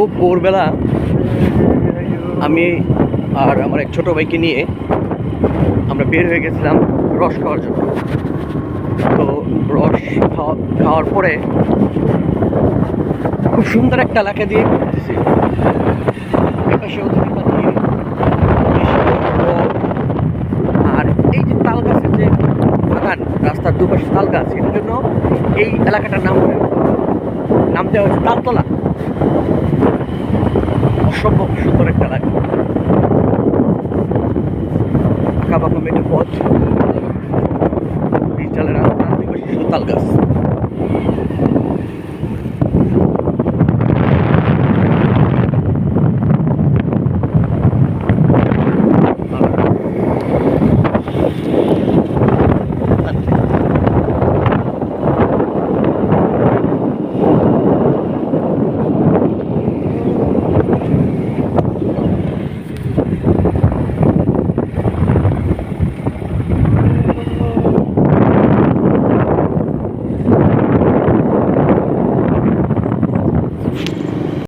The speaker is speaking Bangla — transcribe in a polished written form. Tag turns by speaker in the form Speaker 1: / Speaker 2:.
Speaker 1: খুব ভোরবেলা আমি আর আমার এক ছোটো ভাইকে নিয়ে আমরা বের হয়ে গেছিলাম রস খাওয়ার জন্য। তো রস খাওয়ার পরে খুব সুন্দর একটা এলাকা দিয়ে ঘুরতেছি। এপাশে আর এই যে তাল গাছের যে বাগান, রাস্তার দুপাশে তাল গাছ, এর জন্য এই এলাকাটার নাম দেওয়া হচ্ছে তালতলা। অসম্ভব সুন্দর একটা এলাকা, আঁকা বাঁকা মেটে পথ।